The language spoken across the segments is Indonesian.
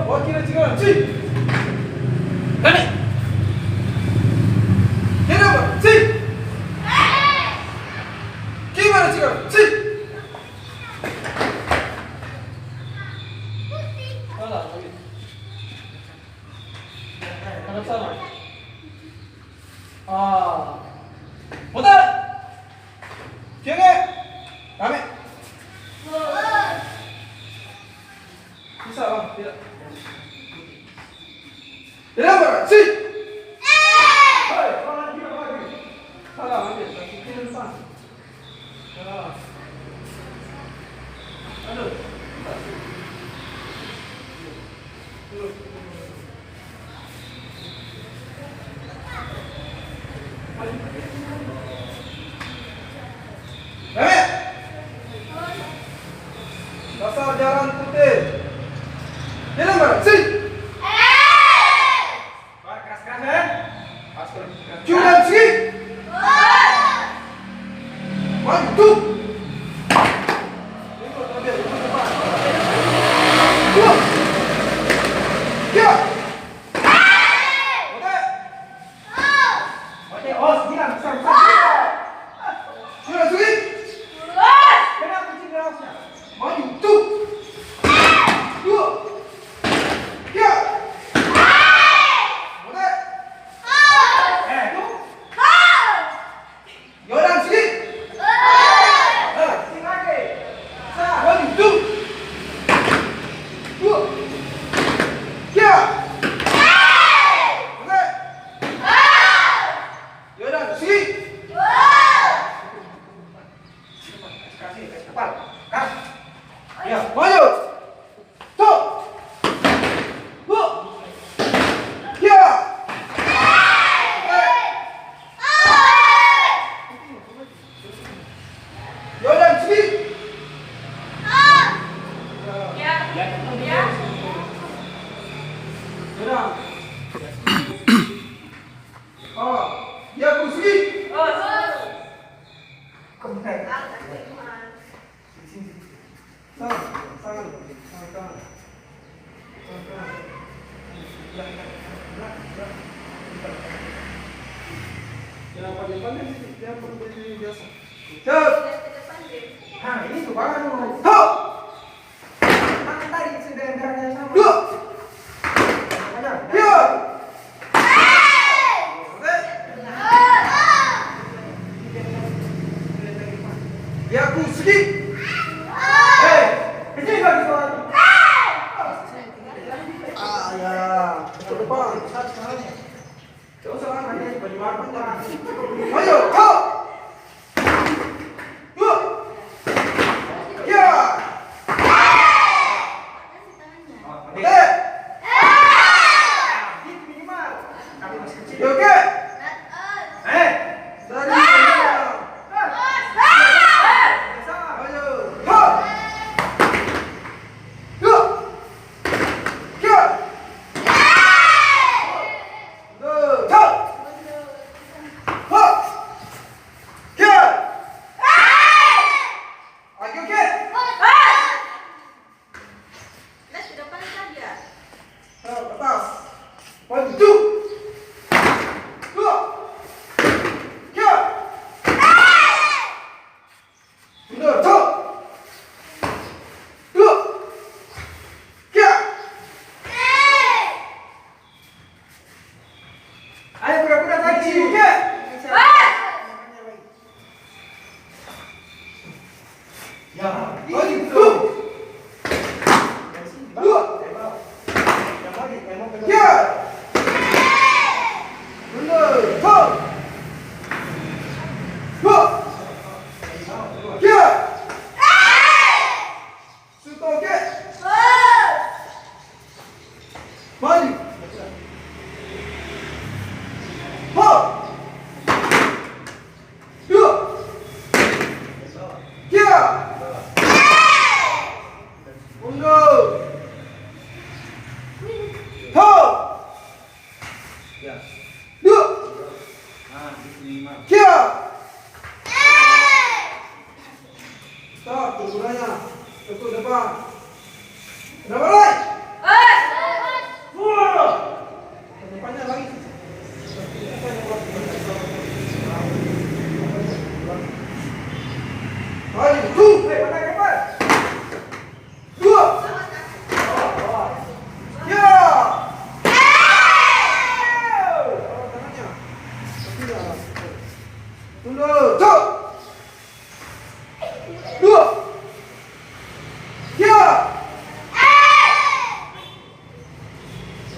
wakilnya juga. Si. Kami. Kenapa? Si. Gimana juga? Si. Salah, lagi. Ada salah. Putar. Kiri. Kami. Bisa bang, tidak. Tidak bang, si. Hai, orang lagi, orang lagi. Salah, ambil. Kiri depan. Salah. Aduh. Dasar jalan putih. Jalan bareng, si. Keras-keras ya. Jualan si. Maju. Dua. Tiga. Oke, oh, 9, besar. Jualan si. Kenapa kucing derasnya? Maju. Tuh. Dua. Tiga. Oke. Tuh. Yoran sini. Sini lagi. Maju. Tuh. Dua. Tiga. Oke. Yoran sini. Kasih kepala. Kas. Ya, maju. Tuh. Dua. Tiga. Yoran sini. Yoran. Ya kursi. Kemudian. Sangat. Kenapa depannya sih? Dia perlu berdiri biasa. Cep. Nah, ini tuh baru. Tuh. Tangan tadi sedendarnya sama. Tuh. Yo. Ya kursi. Kecil lagi soalnya. Ya, ke depan. Gak usah lah, hanya di baju warna. Ayo, go! Dua. Ya.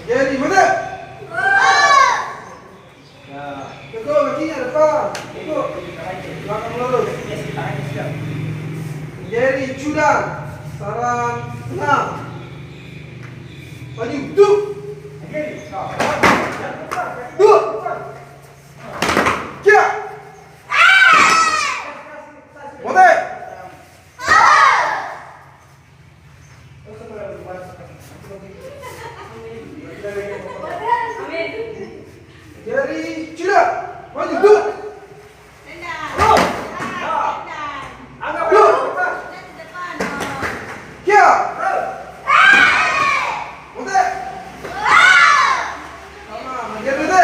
Jadi mata. Ya, teguk kakinya depan. Teguk. Belakang lurus. Jadi cudang. Sarang tenang. Maju. Duk. Duk. Kia. Mata. Jadi cudang. Maju. Duk. Kia. Mata. Sama. Menjadi mata.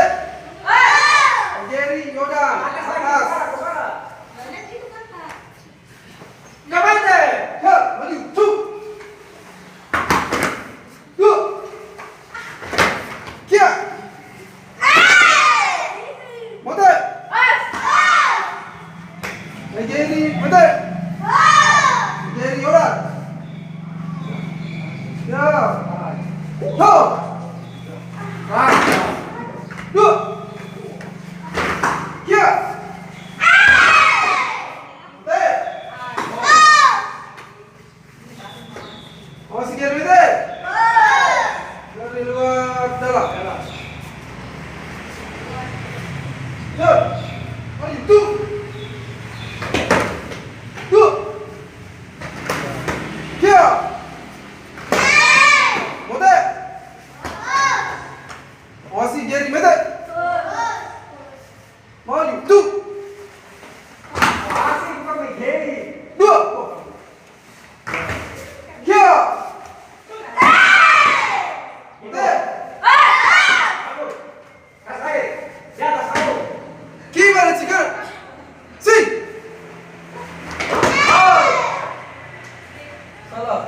Menjadi yodang. Atas. Kamande. Ya, maju. Duk. Duk. Kia. Mata. Menjadi mata. Menjadi yodang. Ya. Ho. Duk. Kia. Mata. Awas sikit mata. Dari luar dalam. Ya. Maju. Duk. Duk. Kia. Mata. Awasi jari mata. Maju. Duk. Duk. Kia. Mata. Gimana cikar? Si. Salah.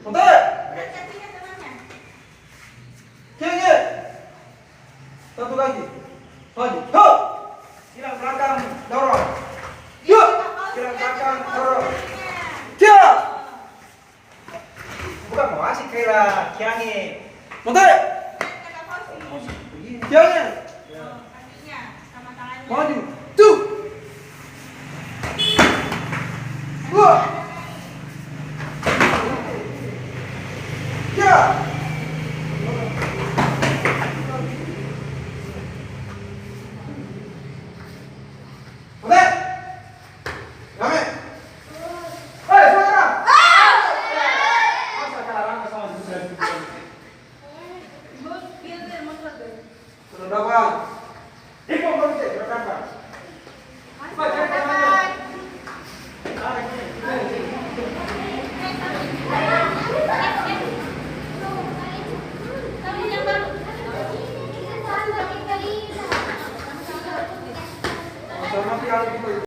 Mata. Kia. Satu lagi. Maju. Ho. Kira belakang dorong. Yuk. Kira belakang dorong. Kia. Bukan mau asik kira kiangi. Mata. Kianya. Maju. Tuh. Dua. Kia. Mata. Rame. Hei, saudara. Berapa? Ikut berarti berapa? Sama piala